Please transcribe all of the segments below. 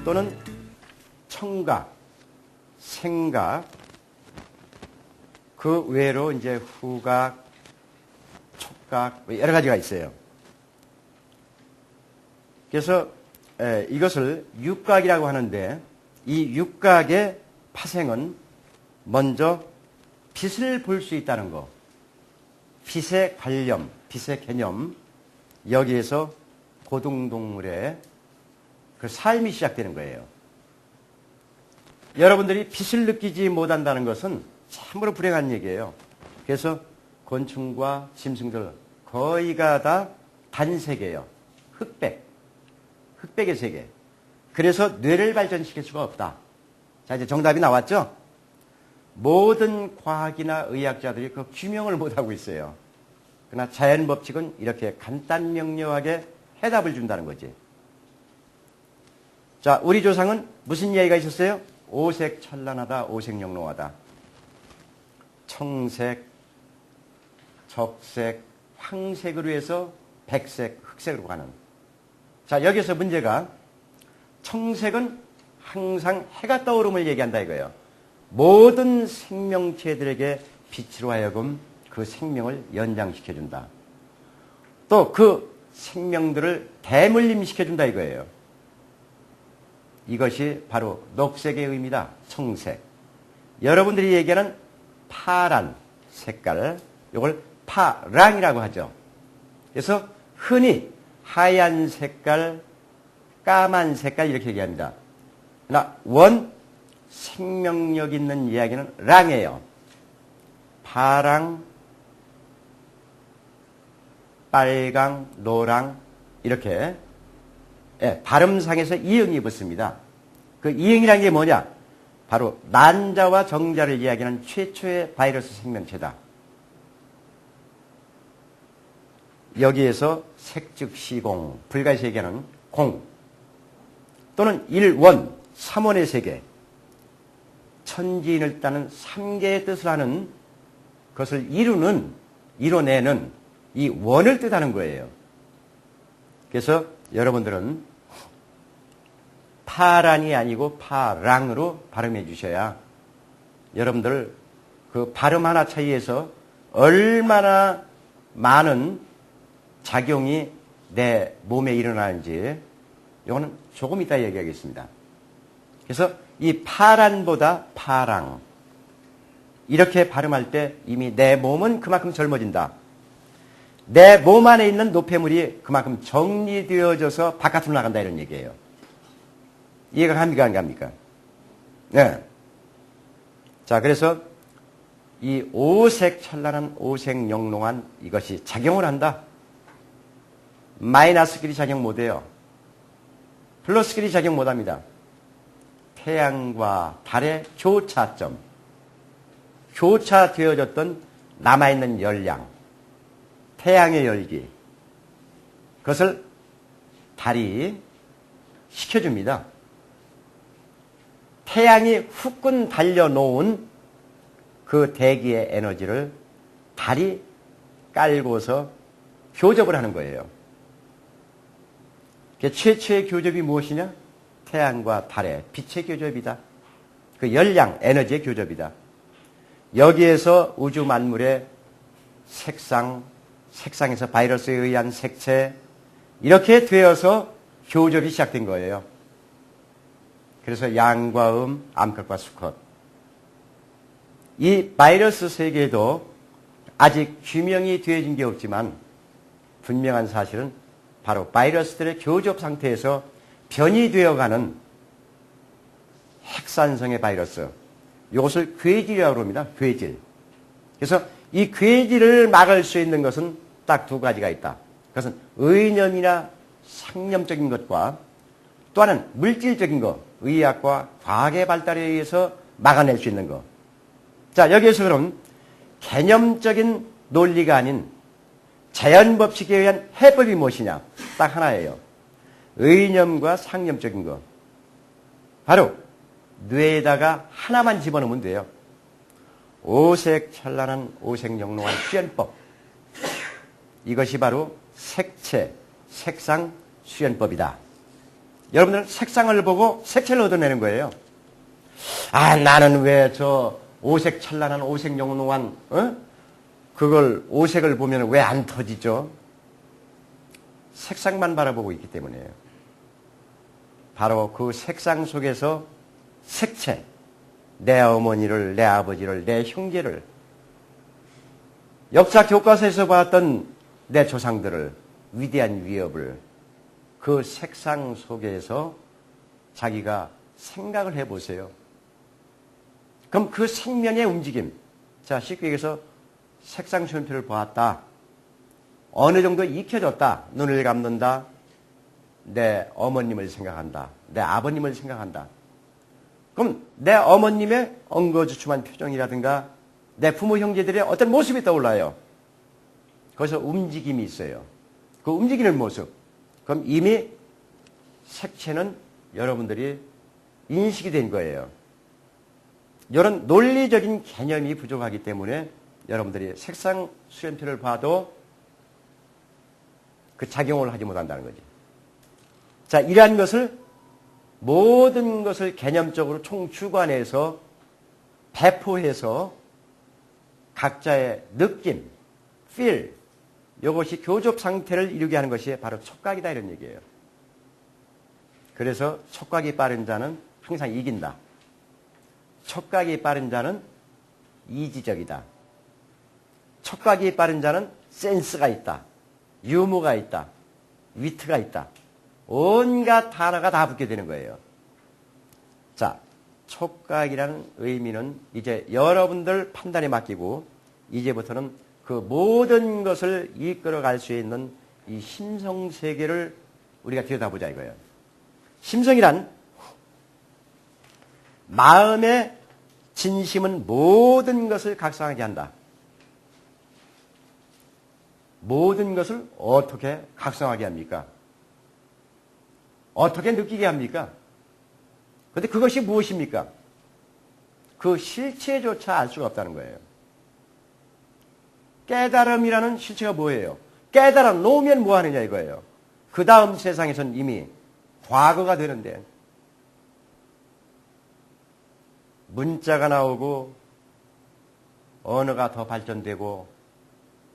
또는 청각, 생각, 그 외로 이제 후각, 촉각, 여러 가지가 있어요. 그래서 이것을 육각이라고 하는데 이 육각의 파생은 먼저 빛을 볼 수 있다는 거. 빛의 관념, 빛의 개념, 여기에서 고등동물의 그 삶이 시작되는 거예요. 여러분들이 빛을 느끼지 못한다는 것은 참으로 불행한 얘기예요. 그래서 곤충과 짐승들 거의가 다 단세계예요. 흑백의 세계. 그래서 뇌를 발전시킬 수가 없다. 자, 이제 정답이 나왔죠? 모든 과학이나 의학자들이 그 규명을 못하고 있어요. 그러나 자연 법칙은 이렇게 간단 명료하게 해답을 준다는 거지. 자, 우리 조상은 무슨 이야기가 있었어요? 오색찬란하다, 오색영롱하다. 청색, 적색, 황색으로 해서 백색, 흑색으로 가는. 자, 여기서 문제가 청색은 항상 해가 떠오름을 얘기한다 이거예요. 모든 생명체들에게 빛으로 하여금 그 생명을 연장시켜준다. 또 그 생명들을 대물림시켜준다 이거예요. 이것이 바로 녹색의 의미다. 청색. 여러분들이 얘기하는 파란 색깔, 이걸 파랑이라고 하죠. 그래서 흔히 하얀 색깔, 까만 색깔 이렇게 얘기합니다. 그러나 생명력 있는 이야기는 랑이에요. 파랑, 빨강, 노랑 이렇게 발음상에서 이응이 붙습니다. 그 이응이라는 게 뭐냐? 바로 난자와 정자를 이야기하는 최초의 바이러스 생명체다. 여기에서 색즉시공, 불가에서 얘기하는 공 또는 일원, 삼원의 세계, 천지인을 따는 삼계의 뜻을 하는 것을 이뤄내는 이 원을 뜻하는 거예요. 그래서 여러분들은 파란이 아니고 파랑으로 발음해 주셔야 여러분들 그 발음 하나 차이에서 얼마나 많은 작용이 내 몸에 일어나는지 이거는 조금 이따 얘기하겠습니다. 그래서 이 파란보다 파랑 이렇게 발음할 때 이미 내 몸은 그만큼 젊어진다. 내 몸 안에 있는 노폐물이 그만큼 정리되어져서 바깥으로 나간다 이런 얘기예요. 이해가 갑니까 안 갑니까? 네. 자, 그래서 이 오색 찬란한 오색 영롱한 이것이 작용을 한다. 마이너스끼리 작용 못해요. 플러스끼리 작용 못합니다. 태양과 달의 교차점, 교차되어졌던 남아있는 열량, 태양의 열기, 그것을 달이 식혀줍니다. 태양이 후끈 달려놓은 그 대기의 에너지를 달이 깔고서 교접을 하는 거예요. 최초의 교접이 무엇이냐? 태양과 달의 빛의 교접이다. 그 열량, 에너지의 교접이다. 여기에서 우주 만물의 색상에서 바이러스에 의한 색채, 이렇게 되어서 교접이 시작된 거예요. 그래서 양과 암컷과 수컷. 이 바이러스 세계에도 아직 규명이 되어진 게 없지만 분명한 사실은 바로 바이러스들의 교접 상태에서 변이 되어가는 핵산성의 바이러스, 이것을 괴질이라고 합니다. 괴질. 그래서 이 괴질을 막을 수 있는 것은 딱 두 가지가 있다. 그것은 의념이나 상념적인 것과 또 하나는 물질적인 것, 의학과 과학의 발달에 의해서 막아낼 수 있는 것. 자, 여기에서 그럼 개념적인 논리가 아닌 자연 법칙에 의한 해법이 무엇이냐? 딱 하나예요. 의념과 상념적인 것. 바로 뇌에다가 하나만 집어넣으면 돼요. 오색 찬란한 오색 영롱한 수연법. 이것이 바로 색채, 색상 수연법이다. 여러분들은 색상을 보고 색채를 얻어내는 거예요. 아, 나는 왜 저 오색 찬란한 오색 영롱한 그걸 오색을 보면 왜 안 터지죠? 색상만 바라보고 있기 때문이에요. 바로 그 색상 속에서 색채, 내 어머니를, 내 아버지를, 내 형제를, 역사 교과서에서 봤던 내 조상들을, 위대한 위협을 그 색상 속에서 자기가 생각을 해보세요. 그럼 그 생명의 움직임, 자, 쉽게 얘기해서 색상 수염표를 보았다. 어느 정도 익혀졌다. 눈을 감는다. 내 어머님을 생각한다. 내 아버님을 생각한다. 그럼 내 어머님의 엉거주춤한 표정이라든가 내 부모 형제들의 어떤 모습이 떠올라요. 거기서 움직임이 있어요. 그 움직이는 모습. 그럼 이미 색채는 여러분들이 인식이 된 거예요. 이런 논리적인 개념이 부족하기 때문에 여러분들이 색상 수렴표를 봐도 그 작용을 하지 못한다는 거지. 자, 이러한 것을 모든 것을 개념적으로 총주관해서 배포해서 각자의 느낌, feel, 이것이 교접 상태를 이루게 하는 것이 바로 촉각이다 이런 얘기예요. 그래서 촉각이 빠른 자는 항상 이긴다. 촉각이 빠른 자는 이지적이다. 촉각이 빠른 자는 센스가 있다. 유머가 있다. 위트가 있다. 온갖 단어가 다 붙게 되는 거예요. 자, 촉각이라는 의미는 이제 여러분들 판단에 맡기고 이제부터는 그 모든 것을 이끌어갈 수 있는 이 심성세계를 우리가 들여다보자 이거예요. 심성이란 마음의 진심은 모든 것을 각성하게 한다. 모든 것을 어떻게 각성하게 합니까? 어떻게 느끼게 합니까? 그런데 그것이 무엇입니까? 그 실체조차 알 수가 없다는 거예요. 깨달음이라는 실체가 뭐예요? 깨달아 놓으면 뭐 하느냐 이거예요. 그 다음 세상에선 이미 과거가 되는데 문자가 나오고 언어가 더 발전되고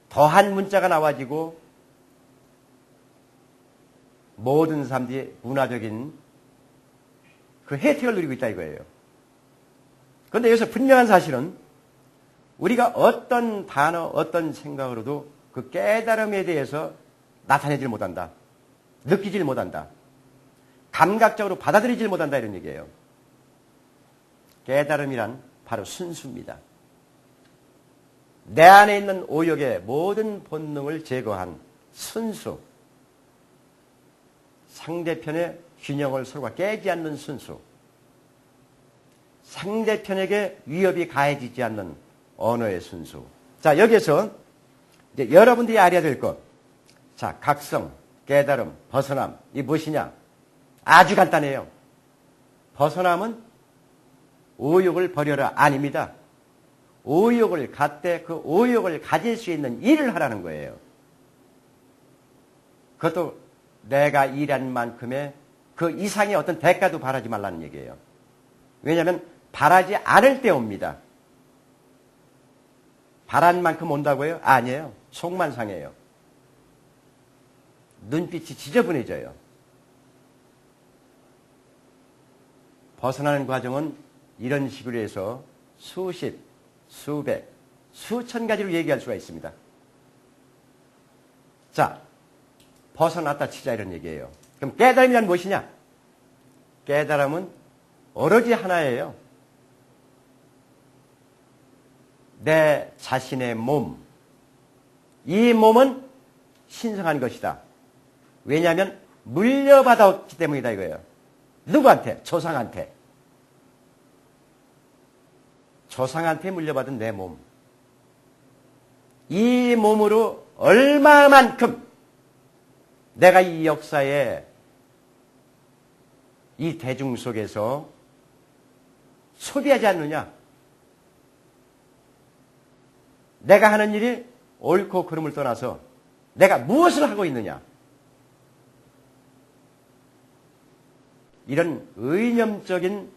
더한 문자가 나와지고 모든 사람들이 문화적인 그 혜택을 누리고 있다 이거예요. 그런데 여기서 분명한 사실은 우리가 어떤 단어, 어떤 생각으로도 그 깨달음에 대해서 나타내질 못한다. 느끼질 못한다. 감각적으로 받아들이질 못한다 이런 얘기예요. 깨달음이란 바로 순수입니다. 내 안에 있는 오욕의 모든 본능을 제거한 순수. 상대편의 균형을 서로가 깨지 않는 순수. 상대편에게 위협이 가해지지 않는 언어의 순수. 자, 여기에서 이제 여러분들이 알아야 될 것. 자, 각성, 깨달음, 벗어남. 이 무엇이냐? 아주 간단해요. 벗어남은 오욕을 버려라. 아닙니다. 오욕을 갖되 그 오욕을 가질 수 있는 일을 하라는 거예요. 그것도 내가 일한 만큼의 그 이상의 어떤 대가도 바라지 말라는 얘기예요. 왜냐하면 바라지 않을 때 옵니다. 바란 만큼 온다고요? 아니에요. 속만 상해요. 눈빛이 지저분해져요. 벗어나는 과정은 이런 식으로 해서 수십, 수백, 수천 가지로 얘기할 수가 있습니다. 자, 벗어났다 치자 이런 얘기예요. 그럼 깨달음이란 무엇이냐? 깨달음은 오로지 하나예요. 내 자신의 몸. 이 몸은 신성한 것이다. 왜냐하면 물려받았기 때문이다 이거예요. 누구한테? 조상한테. 조상한테 물려받은 내 몸. 이 몸으로 얼마만큼 내가 이 역사에 이 대중 속에서 소비하지 않느냐? 내가 하는 일이 옳고 그름을 떠나서 내가 무엇을 하고 있느냐? 이런 의념적인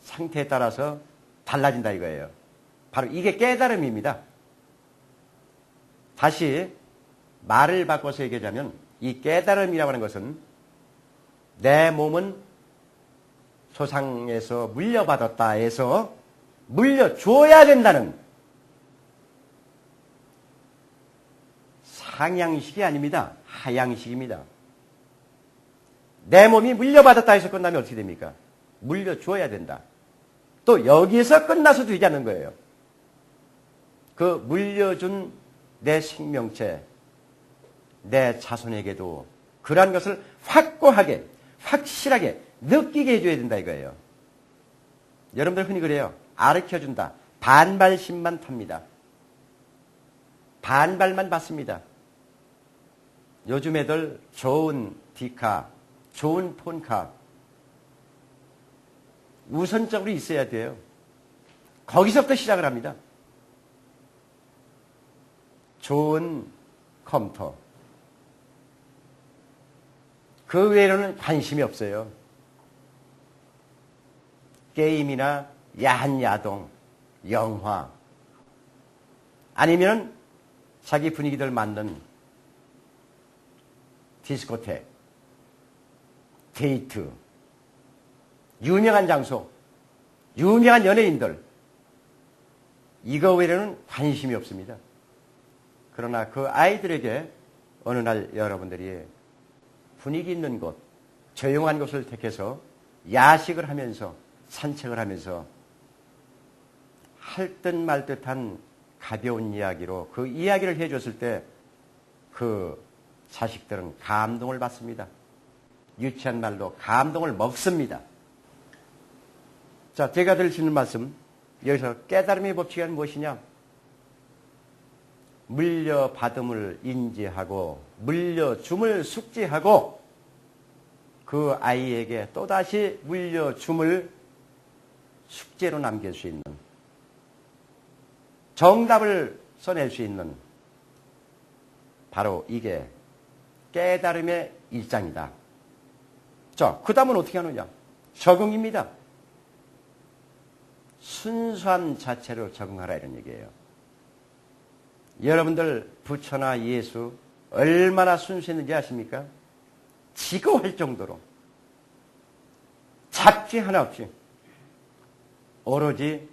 상태에 따라서 달라진다 이거예요. 바로 이게 깨달음입니다. 다시 말을 바꿔서 얘기하자면 이 깨달음이라고 하는 것은 내 몸은 조상에서 물려받았다 해서 물려줘야 된다는 상향식이 아닙니다. 하향식입니다. 내 몸이 물려받았다 해서 끝나면 어떻게 됩니까? 물려줘야 된다. 또 여기서 끝나서 되지 않는 거예요. 그 물려준 내 생명체, 내 자손에게도 그러한 것을 확고하게, 확실하게 느끼게 해줘야 된다 이거예요. 여러분들 흔히 그래요. 가르쳐준다. 반발심만 탑니다. 반발만 받습니다. 요즘 애들 좋은 D카, 좋은 폰카 우선적으로 있어야 돼요. 거기서부터 시작을 합니다. 좋은 컴퓨터. 그 외에는 관심이 없어요. 게임이나 야한 야동, 영화, 아니면 자기 분위기들 맞는 디스코텍, 데이트, 유명한 장소, 유명한 연예인들, 이거 외에는 관심이 없습니다. 그러나 그 아이들에게 어느 날 여러분들이 분위기 있는 곳, 조용한 곳을 택해서 야식을 하면서 산책을 하면서 할 듯 말 듯한 가벼운 이야기로 그 이야기를 해줬을 때 그 자식들은 감동을 받습니다. 유치한 말로 감동을 먹습니다. 자, 제가 드리는 말씀, 여기서 깨달음의 법칙은 무엇이냐? 물려받음을 인지하고 물려줌을 숙지하고 그 아이에게 또다시 물려줌을 숙제로 남길 수 있는, 정답을 써낼 수 있는, 바로 이게 깨달음의 일장이다. 자, 그 다음은 어떻게 하느냐? 적응입니다. 순수함 자체로 적응하라 이런 얘기예요. 여러분들 부처나 예수 얼마나 순수했는지 아십니까? 지거할 정도로 잡지 하나 없이 오로지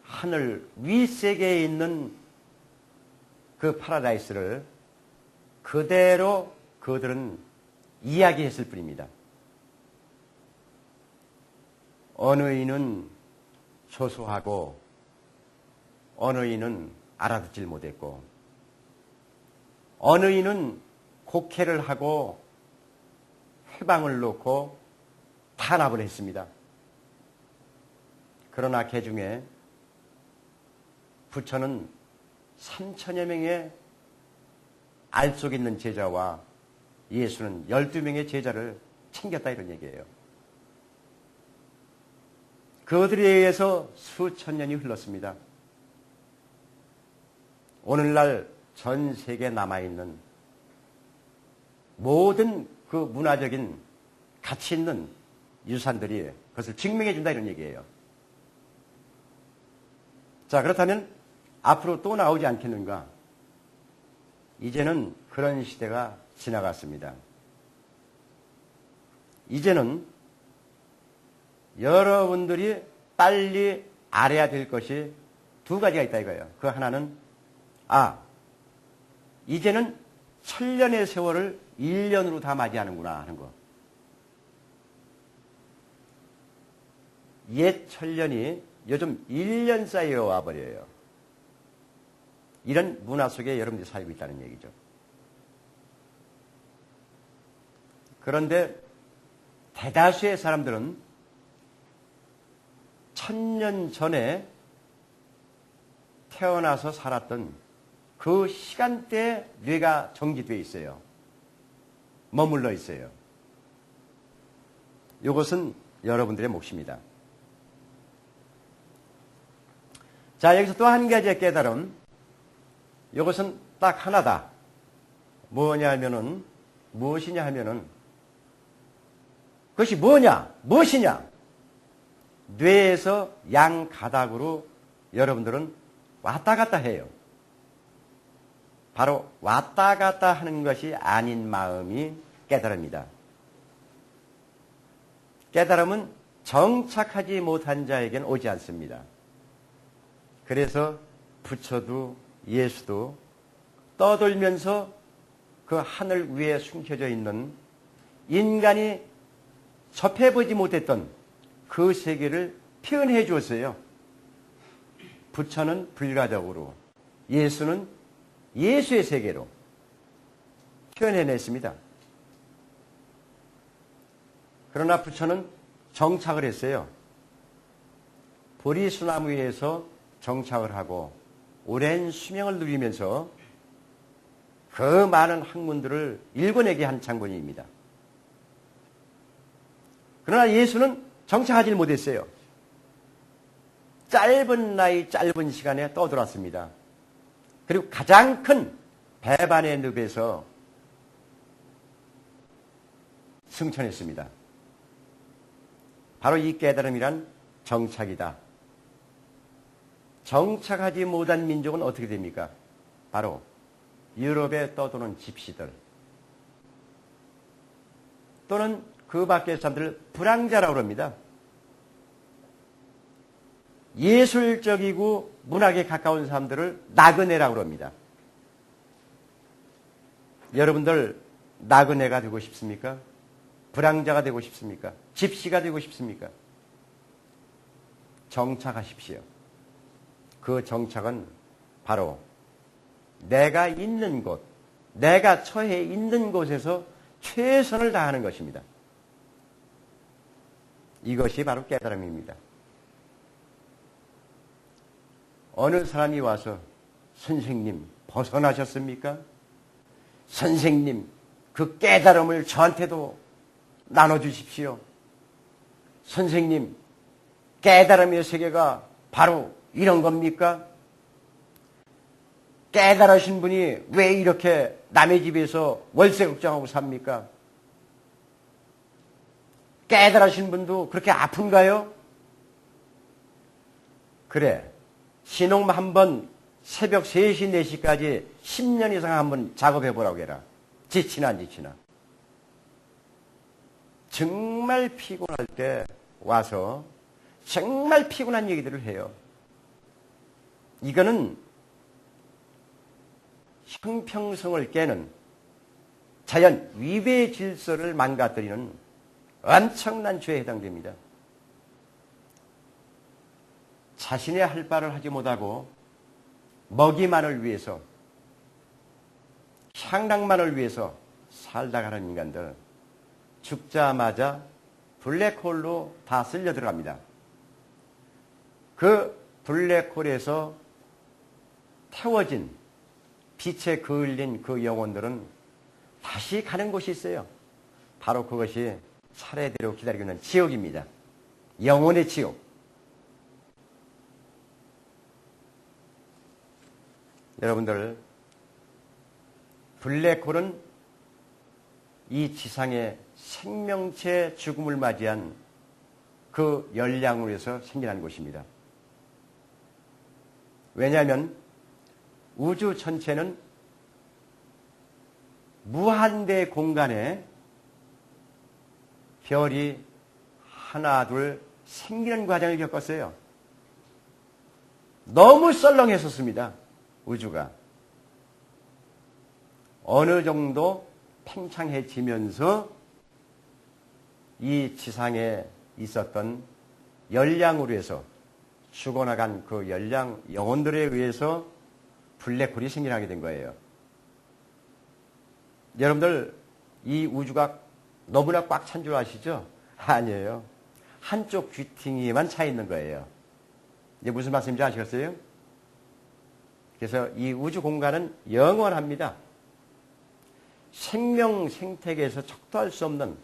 하늘 윗세계에 있는 그 파라다이스를 그대로 그들은 이야기했을 뿐입니다. 어느 이는 소소하고 어느 이는 알아듣질 못했고 어느 이는 곡해를 하고 회방을 놓고 탄압을 했습니다. 그러나 그 중에 부처는 3천여 명의 알 속에 있는 제자와 예수는 12명의 제자를 챙겼다 이런 얘기예요. 그들에 의해서 수천 년이 흘렀습니다. 오늘날 전 세계에 남아있는 모든 그 문화적인 가치 있는 유산들이 그것을 증명해준다 이런 얘기예요. 자, 그렇다면 앞으로 또 나오지 않겠는가? 이제는 그런 시대가 지나갔습니다. 이제는 여러분들이 빨리 알아야 될 것이 두 가지가 있다 이거예요. 그 하나는 이제는 천년의 세월을 1년으로 다 맞이하는구나 하는 거. 옛 천년이 요즘 1년 사이에 와버려요. 이런 문화 속에 여러분들이 살고 있다는 얘기죠. 그런데 대다수의 사람들은 1000년 전에 태어나서 살았던 그 시간대에 뇌가 정지되어 있어요. 머물러 있어요. 이것은 여러분들의 몫입니다. 자, 여기서 또 한 가지의 깨달음. 이것은 딱 하나다. 무엇이냐 하면은 그것이 뭐냐? 무엇이냐? 뇌에서 양 가닥으로 여러분들은 왔다 갔다 해요. 바로 왔다 갔다 하는 것이 아닌 마음이 깨달음이다. 깨달음은 정착하지 못한 자에게는 오지 않습니다. 그래서 부처도 예수도 떠돌면서 그 하늘 위에 숨겨져 있는 인간이 접해보지 못했던 그 세계를 표현해 주었어요. 부처는 불가적으로, 예수는 예수의 세계로 표현해냈습니다. 그러나 부처는 정착을 했어요. 보리수나무 위에서 정착을 하고 오랜 수명을 누리면서 그 많은 학문들을 읽어내게 한 장본인입니다. 그러나 예수는 정착하지 못했어요. 짧은 나이, 짧은 시간에 떠돌았습니다. 그리고 가장 큰 배반의 늪에서 승천했습니다. 바로 이 깨달음이란 정착이다. 정착하지 못한 민족은 어떻게 됩니까? 바로 유럽에 떠도는 집시들 또는 그 밖의 사람들을 불황자라고 합니다. 예술적이고 문학에 가까운 사람들을 나그네라고 합니다. 여러분들 나그네가 되고 싶습니까? 불황자가 되고 싶습니까? 집시가 되고 싶습니까? 정착하십시오. 그 정착은 바로 내가 있는 곳, 내가 처해 있는 곳에서 최선을 다하는 것입니다. 이것이 바로 깨달음입니다. 어느 사람이 와서 선생님 벗어나셨습니까? 선생님 그 깨달음을 저한테도 나눠주십시오. 선생님 깨달음의 세계가 바로 이런 겁니까? 깨달으신 분이 왜 이렇게 남의 집에서 월세 걱정하고 삽니까? 깨달으신 분도 그렇게 아픈가요? 그래, 신혼 한번 새벽 3시, 4시까지 10년 이상 한번 작업해보라고 해라. 지치나 안 지치나. 정말 피곤할 때 와서 정말 피곤한 얘기들을 해요. 이거는 형평성을 깨는 자연 위배 질서를 망가뜨리는 엄청난 죄에 해당됩니다. 자신의 할 바를 하지 못하고 먹이만을 위해서 향락만을 위해서 살다 가는 인간들 죽자마자 블랙홀로 다 쓸려 들어갑니다. 그 블랙홀에서 태워진 빛에 그을린 그 영혼들은 다시 가는 곳이 있어요. 바로 그것이 차례대로 기다리고 있는 지옥입니다. 영혼의 지옥. 여러분들, 블랙홀은 이 지상의 생명체 죽음을 맞이한 그 열량으로 해서 생겨난 곳입니다. 왜냐하면 우주 전체는 무한대 공간에 별이 하나 둘 생기는 과정을 겪었어요. 너무 썰렁했었습니다. 우주가. 어느 정도 팽창해지면서 이 지상에 있었던 열량으로 해서 죽어나간 그 열량 영혼들에 의해서 블랙홀이 생겨나게 된 거예요. 여러분들 이 우주가 너무나 꽉 찬 줄 아시죠? 아니에요. 한쪽 귀퉁이만 차 있는 거예요. 이제 무슨 말씀인지 아시겠어요? 그래서 이 우주 공간은 영원합니다. 생명 생태계에서 척도할 수 없는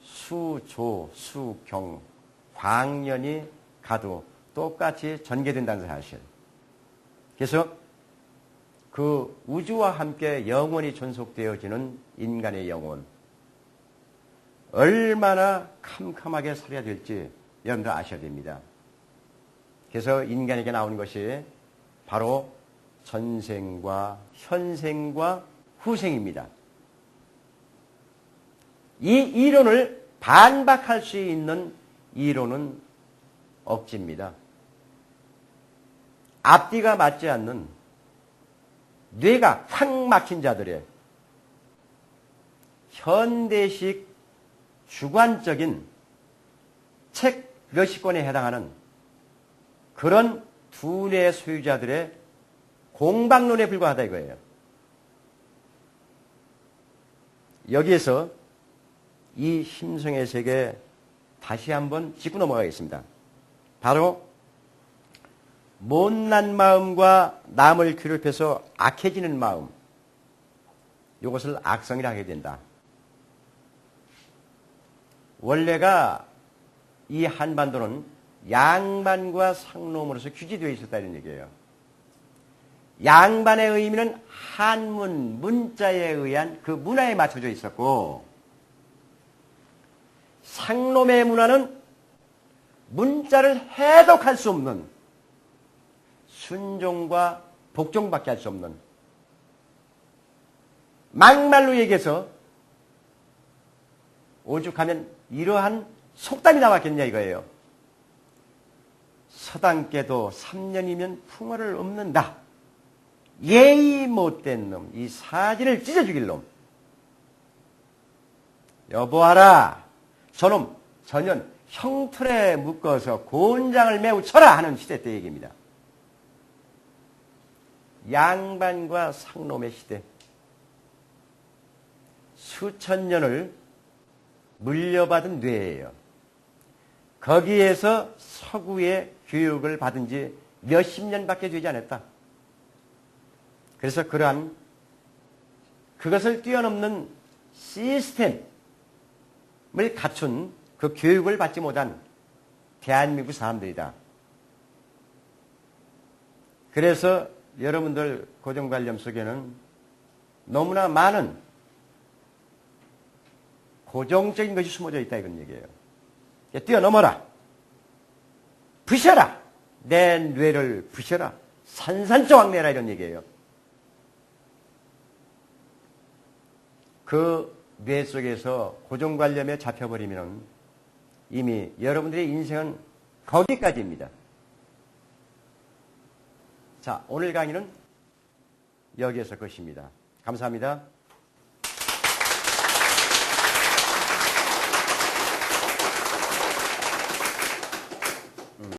수조, 수경, 광년이 가도 똑같이 전개된다는 사실. 그래서 그 우주와 함께 영원히 존속되어지는 인간의 영혼. 얼마나 캄캄하게 살아야 될지 여러분들 아셔야 됩니다. 그래서 인간에게 나오는 것이 바로 전생과 현생과 후생입니다. 이 이론을 반박할 수 있는 이론은 억지입니다. 앞뒤가 맞지 않는 뇌가 확 막힌 자들의 현대식 주관적인 책 몇십 권에 해당하는 그런 두뇌 소유자들의 공방론에 불과하다 이거예요. 여기에서 이 힘성의 세계 다시 한번 짚고 넘어가겠습니다. 바로 못난 마음과 남을 괴롭혀서 악해지는 마음, 이것을 악성이라 하게 된다. 원래가 이 한반도는 양반과 상놈으로서 규제되어 있었다 이런 얘기예요. 양반의 의미는 한문, 문자에 의한 그 문화에 맞춰져 있었고, 상놈의 문화는 문자를 해독할 수 없는 순종과 복종밖에 할 수 없는, 막말로 얘기해서 오죽하면 이러한 속담이 나왔겠냐 이거예요. 서당께도 3년이면 풍어를 엎는다. 예의 못된 놈, 이 사지를 찢어 죽일 놈. 여보하라, 저놈 전년 형틀에 묶어서 곤장을 매우 쳐라 하는 시대 때 얘기입니다. 양반과 상놈의 시대. 수천 년을 물려받은 뇌예요. 거기에서 서구의 교육을 받은 지 몇십 년밖에 되지 않았다. 그래서 그러한 그것을 뛰어넘는 시스템을 갖춘 그 교육을 받지 못한 대한민국 사람들이다. 그래서 여러분들 고정관념 속에는 너무나 많은 고정적인 것이 숨어져 있다 이런 얘기예요. 뛰어넘어라. 부셔라. 내 뇌를 부셔라. 산산조각 내라 이런 얘기예요. 그 뇌 속에서 고정관념에 잡혀버리면 이미 여러분들의 인생은 거기까지입니다. 자, 오늘 강의는 여기에서 끝입니다. 감사합니다.